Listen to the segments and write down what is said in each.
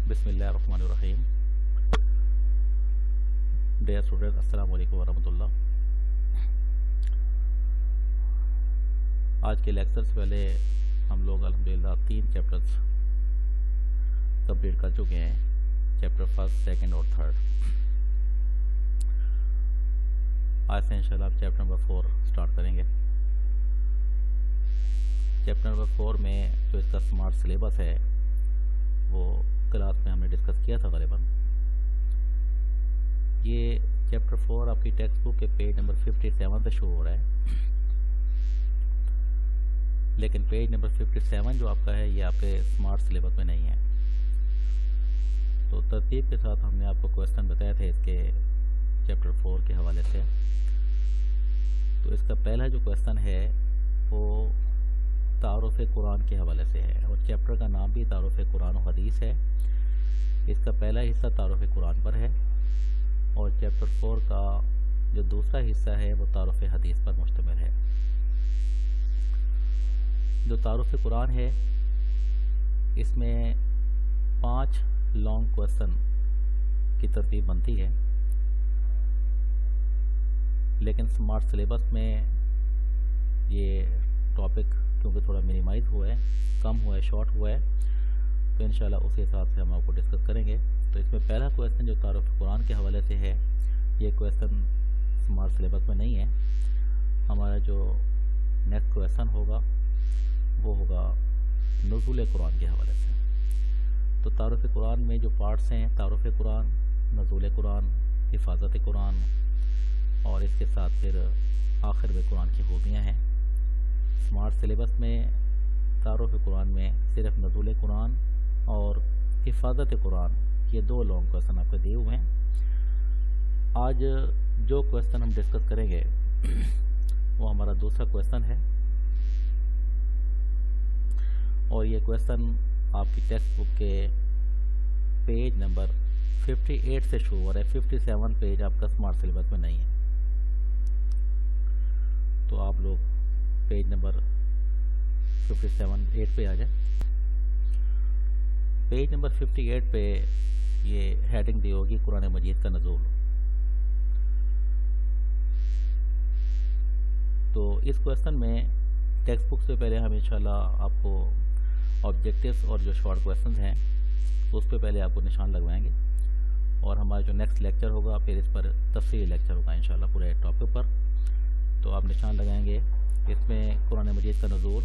بسم اللہ الرحمن الرحیم. ڈیئر اسٹوڈنٹ، السلام علیکم ورحمۃ اللہ. آج کے لیکچر سے پہلے ہم لوگ الحمدللہ 3 چیپٹرز کمپلیٹ کر چکے ہیں، چیپٹر 1، 2 اور 3. آج سے انشاءاللہ آپ چیپٹر نمبر 4 سٹارٹ کریں گے. چیپٹر نمبر 4 میں جو اس کا اسمارٹ سلیبس ہے وہ کلاس میں ہم نے ڈسکس کیا تھا غالباً. یہ چیپٹر 4 آپ کی ٹیکسٹ بک کے پیج نمبر 57 پہ شو ہو رہا ہے، لیکن پیج نمبر 57 جو آپ کا ہے یہ آپ کے اسمارٹ سلیبس میں نہیں ہے. تو ترتیب کے ساتھ ہم نے آپ کو کویسچن بتایا تھے اس کے چیپٹر 4 کے حوالے سے. تو اس کا پہلا جو کویسچن ہے وہ تعارف قرآن کے حوالے سے ہے، اور چیپٹر کا نام بھی تعارف قرآن و حدیث ہے. اس کا پہلا حصہ تعارف قرآن پر ہے، اور چیپٹر 4 کا جو دوسرا حصہ ہے وہ تعارف حدیث پر مشتمل ہے. جو تعارف قرآن ہے اس میں 5 لانگ کویسچن کی ترتیب بنتی ہے، لیکن اسمارٹ سلیبس میں یہ ٹاپک کیونکہ تھوڑا منیمائز ہوا ہے، کم ہوا ہے، شارٹ ہوا ہے، تو انشاءاللہ اسی حساب سے ہم آپ کو ڈسکس کریں گے. تو اس میں پہلا کویسچن جو تعارف قرآن کے حوالے سے ہے، یہ کویسچن اسمارٹ سلیبس میں نہیں ہے. ہمارا جو نیکسٹ کویسچن ہوگا وہ ہوگا نزول قرآن کے حوالے سے. تو تعارف قرآن میں جو پارٹس ہیں، تعارف قرآن، نزول قرآن، حفاظت قرآن، اور اس کے ساتھ پھر آخر میں قرآن کی خوبیاں ہیں. اسمارٹ سلیبس میں تعارف قرآن میں صرف نزول قرآن اور حفاظت قرآن، یہ 2 لانگ کویسچن آپ کو دیے ہوئے ہیں. آج جو کویسچن ہم ڈسکس کریں گے وہ ہمارا دوسرا کویسچن ہے، اور یہ کویسچن آپ کی ٹیکسٹ بک کے پیج نمبر 58 سے شو ہو رہا ہے. 57 پیج آپ کا اسمارٹ سلیبس میں نہیں ہے، تو آپ لوگ پیج نمبر 57 پہ آ جائیں. پیج نمبر 58 پہ یہ ہیڈنگ دی ہوگی قرآن مجید کا نزول. تو اس کویسچن میں ٹیکسٹ بک سے پہلے ہم انشاءاللہ آپ کو آبجیکٹیوز اور جو شارٹ کویسچنز ہیں اس پہ پہلے آپ کو نشان لگوائیں گے، اور ہمارا جو نیکسٹ لیکچر ہوگا پھر اس پر تفصیلی لیکچر ہوگا انشاءاللہ پورے ٹاپک پر. تو آپ نشان لگائیں گے. اس میں قرآن مجید کا نزول،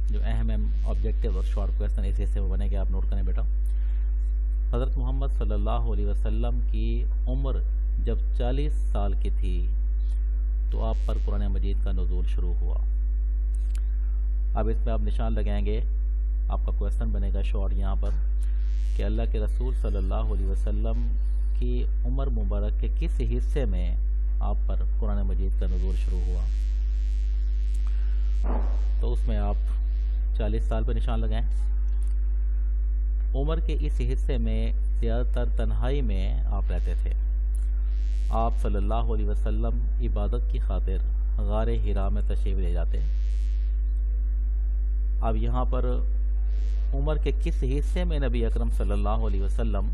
جو اہم آبجیکٹیو اور شارٹ کویسچن اس حصے میں بنے گے، آپ نوٹ کریں بیٹا. حضرت محمد صلی اللہ علیہ وسلم کی عمر جب 40 سال کی تھی تو آپ پر قرآن مجید کا نزول شروع ہوا. اب اس میں آپ نشان لگائیں گے. آپ کا کویسچن بنے گا شارٹ یہاں پر کہ اللہ کے رسول صلی اللہ علیہ وسلم کی عمر مبارک کے کس حصے میں آپ پر قرآن مجید کا نزول شروع ہوا. تو اس میں آپ 40 سال پہ نشان لگائیں. عمر کے اس حصے میں زیادہ تر تنہائی میں آپ رہتے تھے. آپ صلی اللہ علیہ وسلم عبادت کی خاطر غار حرا میں تشریف لے جاتے. اب یہاں پر عمر کے کس حصے میں نبی اکرم صلی اللہ علیہ وسلم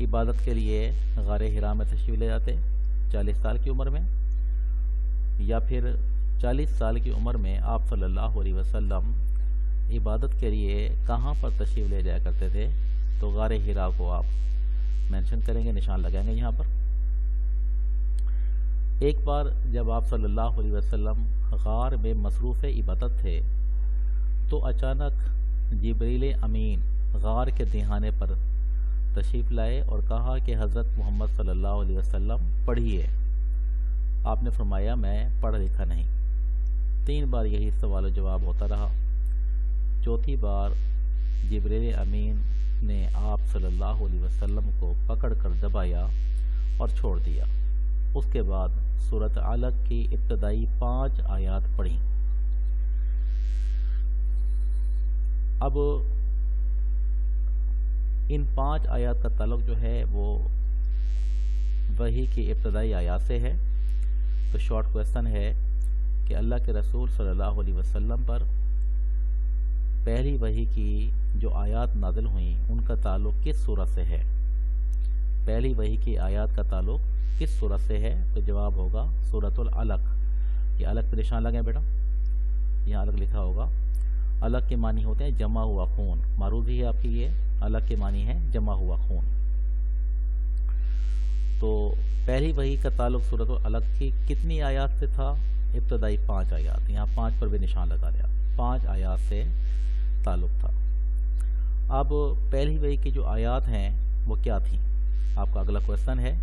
عبادت کے لیے غار حرا میں تشریف لے جاتے؟ 40 سال کی عمر میں، یا پھر 40 سال کی عمر میں آپ صلی اللہ علیہ وسلم عبادت کے لیے کہاں پر تشریف لے جایا کرتے تھے؟ تو غار حرا کو آپ مینشن کریں گے، نشان لگائیں گے یہاں پر. ایک بار جب آپ صلی اللہ علیہ وسلم غار میں مصروف عبادت تھے تو اچانک جبریل امین غار کے دہانے پر تشریف لائے اور کہا کہ حضرت محمد صلی اللہ علیہ وسلم پڑھیے. آپ نے فرمایا میں پڑھ لکھا نہیں. 3 بار یہی سوال و جواب ہوتا رہا. چوتھی بار جبریل امین نے آپ صلی اللہ علیہ وسلم کو پکڑ کر دبایا اور چھوڑ دیا. اس کے بعد سورۃ علق کی ابتدائی 5 آیات پڑھیں. اب ان 5 آیات کا تعلق جو ہے وہ وحی کی ابتدائی آیات سے ہے. تو شارٹ کویسچن ہے کہ اللہ کے رسول صلی اللہ علیہ وسلم پر 40 سال کے عرصے میں 40 سال کی عمر میں آپ صلی اللہ علیہ وسلم عبادت کے لیے غار حرا میں تشریف لے جاتے. اب یہاں پر عمر کے کس حصے میں نبی اکرم صلی اللہ علیہ وسلم کی عبادت کے لیے غار حرا میں تشریف لے جاتے؟ تو پہلی وحی کی جو آیات نازل ہوئیں ان کا تعلق کس سورت سے ہے؟ پہلی وحی کی آیات کا تعلق کس سورت سے ہے؟ تو جواب ہوگا سورۃ العلق۔ یہ الگ پہ نشان لگائیں بیٹا، یہاں الگ لکھا ہوگا۔ الگ کے معنی ہوتے ہیں جمع ہوا خون، معروضی ہے آپ کی، یہ الگ کے معنی ہے جمع ہوا خون۔ تو پہلی وحی کا تعلق سورۃ العلق کی کتنی آیات سے تھا؟ ابتدائی 5 آیات، یہاں 5 پر بھی نشان لگا لیا، 5 آیات سے تعلق تھا۔ اب پہلی وحی کی جو آیات ہیں وہ کیا تھیں؟ آپ کا اگلا کویسچن ہے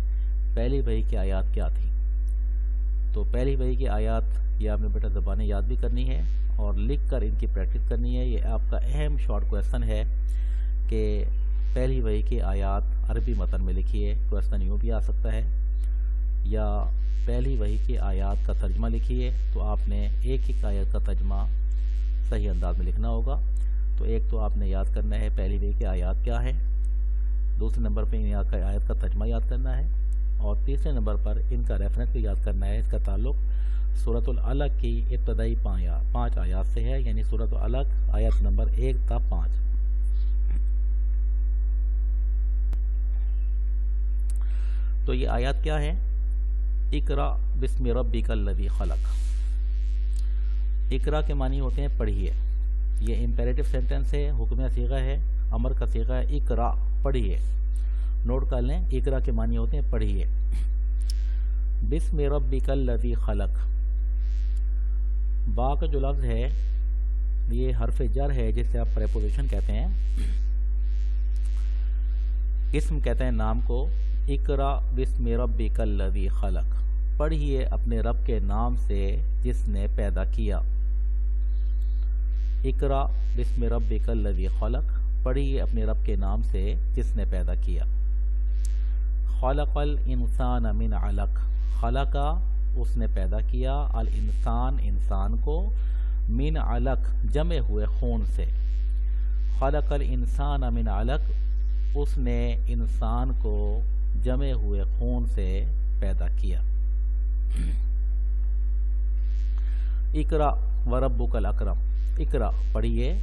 پہلی وحی کی آیات کیا تھی؟ تو پہلی وحی کی آیات یہ آپ نے بیٹا زبانیں یاد بھی کرنی ہے اور لکھ کر ان کی پریکٹس کرنی ہے۔ یہ آپ کا اہم شارٹ کویسچن ہے کہ پہلی وحی کی آیات عربی متن میں لکھیے۔ کویسچن یوں بھی آ سکتا ہے، یا پہلی وحی کی آیات کا ترجمہ لکھیے۔ تو آپ نے ایک ایک آیت کا ترجمہ صحیح انداز میں لکھنا ہوگا۔ تو ایک تو آپ نے یاد کرنا ہے پہلی وحی کی آیات کیا ہے، دوسرے نمبر پہ ان آیت کا ترجمہ یاد کرنا ہے، اور تیسرے نمبر پر ان کا ریفرنس بھی یاد کرنا ہے۔ اس کا تعلق سورۃ العلق کی ابتدائی 5 آیات سے ہے، یعنی سورۃ العلق آیت نمبر 1 تا 5۔ تو یہ آیات کیا ہے؟ اقرا بسم ربک الذی خلق۔ اقرا کے معنی ہوتے ہیں پڑھیے، یہ امپیریٹو سینٹنس ہے، حکمیہ صیغہ ہے، امر کا صیغہ ہے، اقرا پڑھیے۔ نوٹ کر لیں، اقرا کے معنی ہوتے ہیں پڑھیے۔ بسم ربک الذی خلق، با کا جو لفظ ہے یہ حرف جر ہے جس سے آپ پریپوزیشن کہتے ہیں، اسم کہتے ہیں نام کو۔ اقرا بسم ربک الذی خلق، پڑھیے اپنے رب کے نام سے جس نے پیدا کیا۔ اقرا بسم ربک الذی خلق، پڑھیے اپنے رب کے نام سے جس نے پیدا کیا۔ خلق الانسان من علق، خلقا اس نے پیدا کیا، الانسان انسان کو، من علق جمے ہوئے خون سے۔ خلق الانسان من علق، اس نے انسان کو جمے ہوئے خون سے پیدا کیا۔ اقرا وربک الاکرم، اقرا پڑھیے،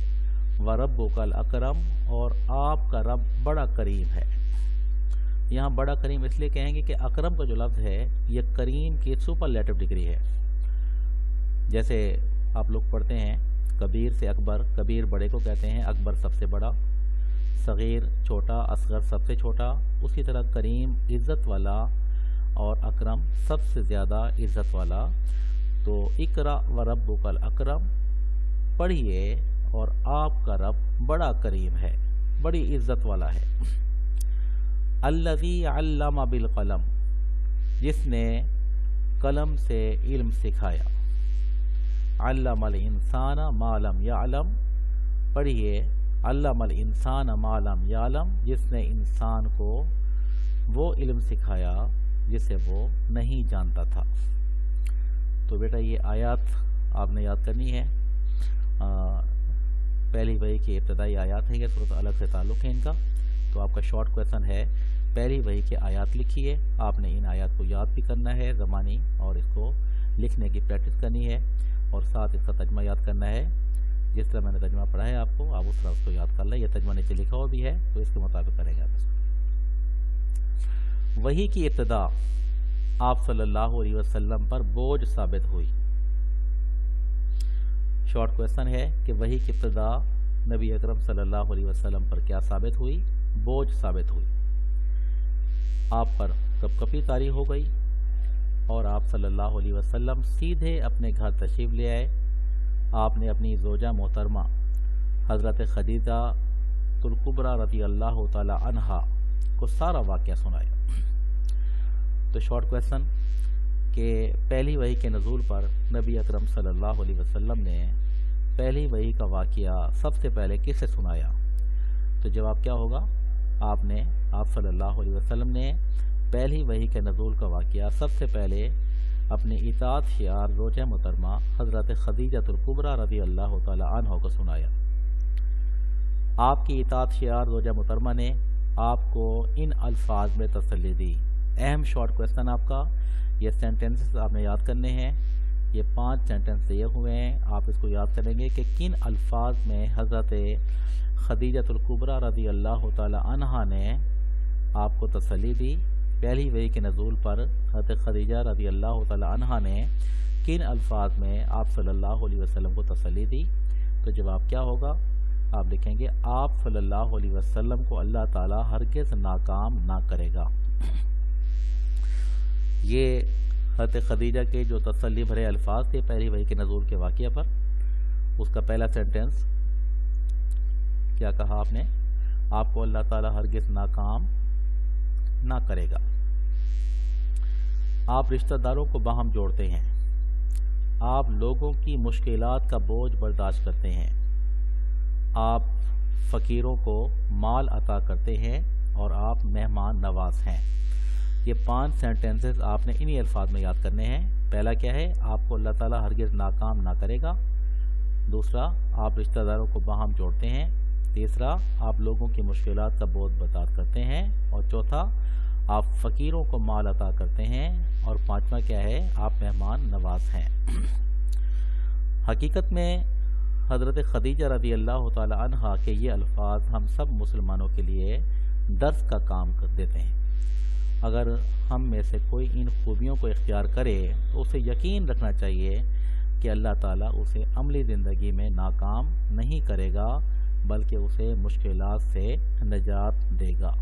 وربک الاکرم اور آپ کا رب بڑا کریم ہے۔ یہاں بڑا کریم اس لیے کہیں گے کہ اکرم کا جو لفظ ہے یہ کریم کی سپرلیٹو ڈگری ہے۔ جیسے آپ لوگ پڑھتے ہیں کبیر سے اکبر، کبیر بڑے کو کہتے ہیں، اکبر سب سے بڑا، صغیر چھوٹا، اصغر سب سے چھوٹا، اسی طرح کریم عزت والا اور اکرم سب سے زیادہ عزت والا۔ تو اقرا وربک الاکرم، پڑھیے اور آپ کا رب بڑا کریم ہے، بڑی عزت والا ہے۔ الذی علم بالقلم، جس نے قلم سے علم سکھایا۔ علم الانسان ما لم یعلم، پڑھیے علم الانسان ما لم یعلم، جس نے انسان کو وہ علم سکھایا جسے وہ نہیں جانتا تھا۔ تو بیٹا یہ آیات آپ نے یاد کرنی ہے، پہلی وحی کی ابتدائی آیات ہیں، یہ سورۃ العلق سے تعلق ہے ان کا۔ تو آپ کا شارٹ کویسچن ہے پہلی وحی کی آیات لکھیے، آپ نے ان آیات کو یاد بھی کرنا ہے زمانی، اور اس کو لکھنے کی پریکٹس کرنی ہے، اور ساتھ اس کا ترجمہ یاد کرنا ہے۔ جس طرح میں نے ترجمہ پڑھا ہے آپ کو، آپ اس طرح اس کو یاد کر لیں۔ یہ ترجمہ نیچے لکھا ہوا بھی ہے، تو اس کے مطابق کریں گے آپ اس کو۔ وحی کی ابتدا آپ صلی اللہ علیہ وسلم پر بوجھ ثابت ہوئی۔ شارٹ کویسچن ہے کہ وحی کی ابتدا نبی اکرم صلی اللہ علیہ وسلم پر کیا ثابت ہوئی؟ بوجھ ثابت ہوئی۔ آپ پر کپ کپی طاری ہو گئی اور آپ صلی اللہ علیہ وسلم سیدھے اپنے گھر تشریف لے آئے۔ آپ نے اپنی زوجہ محترمہ حضرت خدیجہ الکبریٰ رضی اللہ تعالی عنہا کو سارا واقعہ سنایا۔ تو شارٹ کویسچن کہ پہلی وحی کے نزول پر نبی اکرم صلی اللہ علیہ وسلم نے پہلی وحی کا واقعہ سب سے پہلے کس سے سنایا؟ تو جواب کیا ہوگا؟ آپ صلی اللہ علیہ وسلم نے پہلی وحی کے نزول کا واقعہ سب سے پہلے اپنی اطاعت شعار زوجہ محترمہ حضرت خدیجہ الکبریٰ رضی اللہ تعالی عنہ کو سنایا۔ آپ کی اطاعت شعار زوجہ محترمہ نے آپ کو ان الفاظ میں تسلی دی۔ اہم شارٹ کویسچن آپ کا، یہ سینٹنسز آپ نے یاد کرنے ہیں۔ یہ 5 سینٹنس دیے ہوئے ہیں، آپ اس کو یاد کریں گے کہ کن الفاظ میں حضرت خدیجۃ الکبریٰ رضی اللہ تعالی عنہا نے آپ کو تسلی دی۔ پہلی وحی کے نزول پر حضرت خدیجہ رضی اللہ تعالی عنہا نے کن الفاظ میں آپ صلی اللہ علیہ وسلم کو تسلی دی؟ تو جواب کیا ہوگا؟ آپ لکھیں گے آپ صلی اللہ علیہ وسلم کو اللہ تعالیٰ ہرگز ناکام نہ کرے گا۔ یہ حضرت خدیجہ کے جو تسلی بھرے الفاظ تھے پہلی وحی کے نزول کے واقعہ پر، اس کا پہلا سینٹنس کیا کہا آپ نے؟ آپ کو اللہ تعالیٰ ہرگز ناکام نہ کرے گا۔ آپ رشتہ داروں کو باہم جوڑتے ہیں، آپ لوگوں کی مشکلات کا بوجھ برداشت کرتے ہیں، آپ فقیروں کو مال عطا کرتے ہیں اور آپ مہمان نواز ہیں۔ یہ 5 سینٹنسز آپ نے انہی الفاظ میں یاد کرنے ہیں۔ پہلا کیا ہے؟ آپ کو اللہ تعالیٰ ہرگز ناکام نہ کرے گا۔ دوسرا، آپ رشتہ داروں کو باہم جوڑتے ہیں۔ تیسرا، آپ لوگوں کی مشکلات کا بوجھ برداشت کرتے ہیں۔ اور چوتھا، آپ فقیروں کو مال عطا کرتے ہیں۔ اور پانچواں کیا ہے؟ آپ مہمان نواز ہیں۔ حقیقت میں حضرت خدیجہ رضی اللہ تعالی عنہا کے یہ الفاظ ہم سب مسلمانوں کے لیے درس کا کام کر دیتے ہیں۔ اگر ہم میں سے کوئی ان خوبیوں کو اختیار کرے تو اسے یقین رکھنا چاہیے کہ اللہ تعالیٰ اسے عملی زندگی میں ناکام نہیں کرے گا، بلکہ اسے مشکلات سے نجات دے گا۔